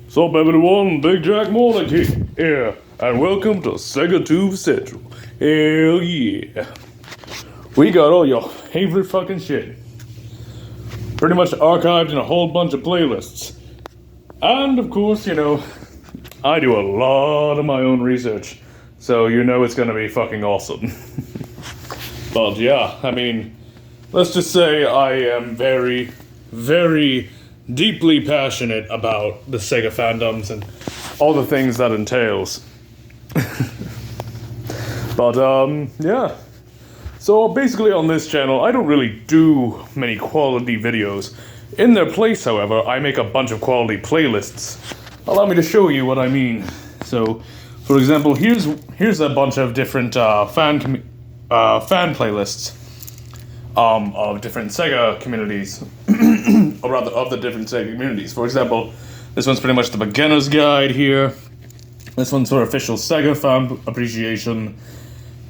Sup everyone, Big Jack Morning here, and welcome to SEGA Tube Central. Hell yeah. We got all your favorite fucking shit. Pretty much archived in a whole bunch of playlists. And of course, I do a lot of my own research, so it's gonna be fucking awesome. But yeah, let's just say I am very, very deeply passionate about the SEGA fandoms and all the things that entails. But yeah. So basically on this channel, I don't really do many quality videos. In their place, however, I make a bunch of quality playlists. Allow me to show you what I mean. So, for example, here's a bunch of different fan playlists of different SEGA communities, or rather of the different SEGA communities. For example, this one's pretty much the beginner's guide here. This one's for official SEGA fan appreciation.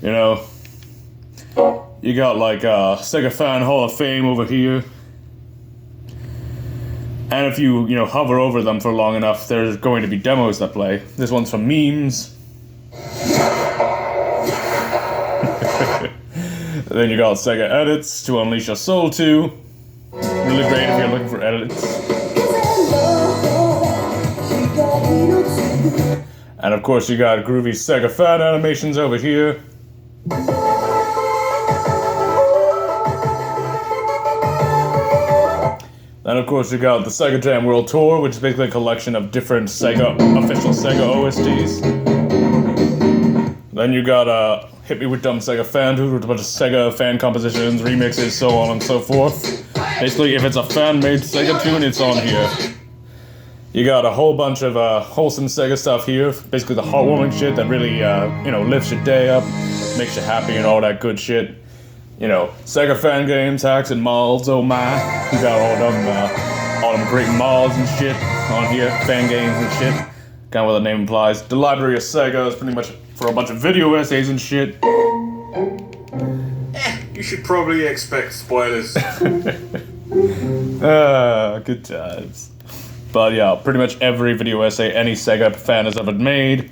You got like SEGA Fan Hall of Fame over here. And if you, hover over them for long enough, there's going to be demos that play. This one's for memes. Then you got SEGA Edits to unleash your soul to. Really great if you're looking for edits. And of course you got groovy SEGA fan animations over here. And of course you got the SEGA Jam World Tour, which is basically a collection of different official SEGA OSTs. Then you got Hit Me With Dumb SEGA Fan Tunes, with a bunch of SEGA fan compositions, remixes, so on and so forth. Basically, if it's a fan-made SEGA tune, it's on here. You got a whole bunch of wholesome SEGA stuff here, basically the heartwarming shit that really, lifts your day up, makes you happy and all that good shit. SEGA Fangames, hacks, and mods, oh my. You got all them great mods and shit on here, Fangames and shit. Kind of what the name implies. The library of SEGA is pretty much for a bunch of video essays and shit. You should probably expect spoilers. Good times. But yeah, pretty much every video essay any SEGA fan has ever made.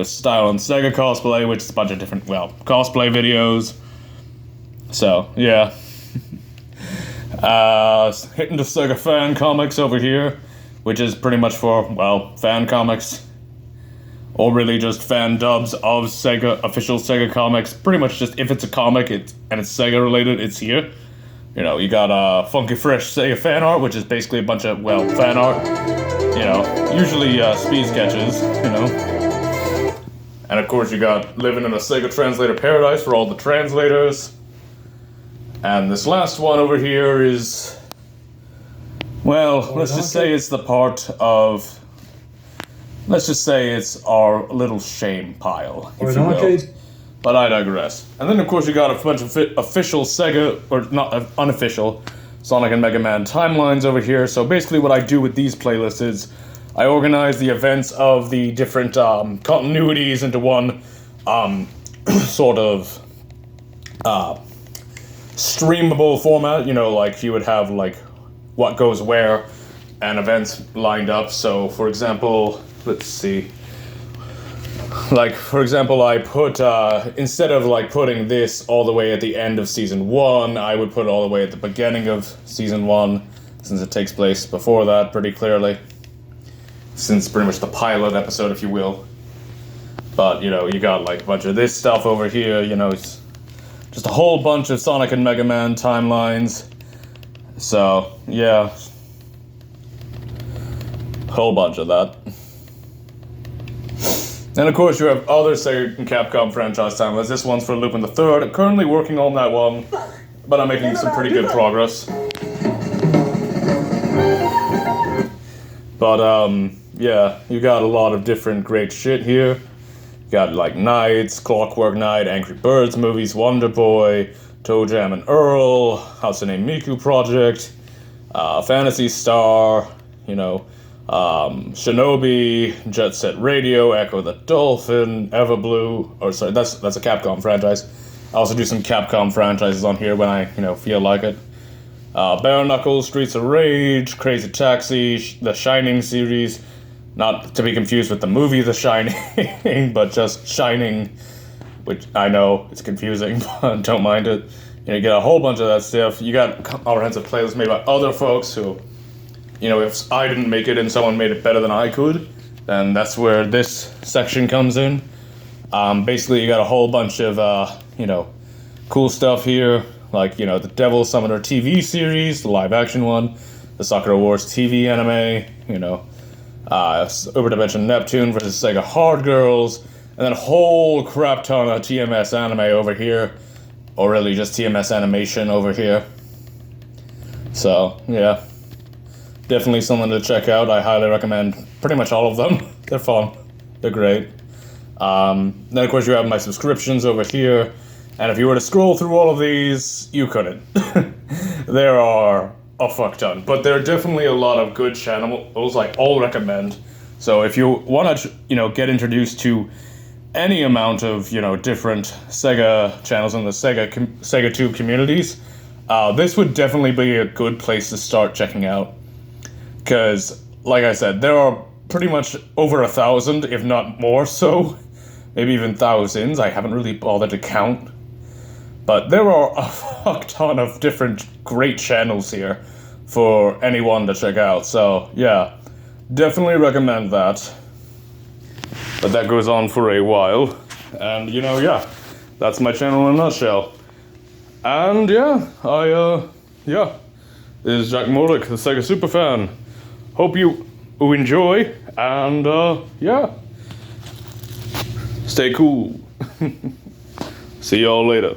Style and SEGA cosplay, which is a bunch of different, cosplay videos. So, yeah. Hittin the SEGA Fan Comics over here, which is pretty much for, fan comics. Or really just fan dubs of SEGA, official SEGA comics. Pretty much just, if it's a comic and it's SEGA related, it's here. You got Funky Fresh SEGA fan art, which is basically a bunch of, fan art. Usually speed sketches, And of course you got Livin in a SEGA Translator paradise for all the translators. And this last one over here is, let's just say it's the part of, let's just say it's our little shame pile, if you will. But I digress. And then of course you got a bunch of official SEGA, or not unofficial, Sonic and Mega Man timelines over here. So basically what I do with these playlists is I organize the events of the different continuities into one sort of streamable format, like you would have what goes where and events lined up. So for example, let's see. For example, I put, instead of putting this all the way at the end of season 1, I would put it all the way at the beginning of season 1, since it takes place before that pretty clearly. Since pretty much the pilot episode, if you will. But, you got a bunch of this stuff over here, it's just a whole bunch of Sonic and Mega Man timelines. So, yeah. Whole bunch of that. And of course you have other SEGA and Capcom franchise timelines. This one's for Lupin the Third. I'm currently working on that one, but I'm making some pretty good progress. But, yeah, you got a lot of different great shit here. You got Knights, Clockwork Knight, Angry Birds movies, Wonder Boy, Toe Jam and Earl, Hatsune Miku Project, Phantasy Star, Shinobi, Jet Set Radio, Echo the Dolphin, Everblue, that's a Capcom franchise. I also do some Capcom franchises on here when I, feel like it. Bare Knuckles, Streets of Rage, Crazy Taxi, the Shining series, Not to be confused with the movie The Shining, but just Shining, which I know it's confusing, but don't mind it. You get a whole bunch of that stuff. You got comprehensive playlists made by other folks who, if I didn't make it and someone made it better than I could, then that's where this section comes in. Basically, you got a whole bunch of, cool stuff here, like, the Devil Summoner TV series, the live action one, the Sakura Wars TV anime, Uber Dimension Neptune versus Sega Hard Girls, and then a whole crap ton of TMS anime over here, or really just TMS animation over here. So, yeah, definitely something to check out. I highly recommend pretty much all of them. They're fun. They're great. Then, of course, you have my subscriptions over here, and if you were to scroll through all of these, you couldn't. There are a fuck ton, but there are definitely a lot of good channels I'll recommend. So if you want to, get introduced to any amount of, different Sega channels in the Sega Tube communities, this would definitely be a good place to start checking out. Because, like I said, there are pretty much over 1,000, if not more so, maybe even thousands. I haven't really bothered to count. But there are a fuck ton of different great channels here for anyone to check out. So, yeah, definitely recommend that. But that goes on for a while. And, that's my channel in a nutshell. And, this is Jack Molick, the Sega Superfan. Hope you enjoy, and, stay cool. See y'all later.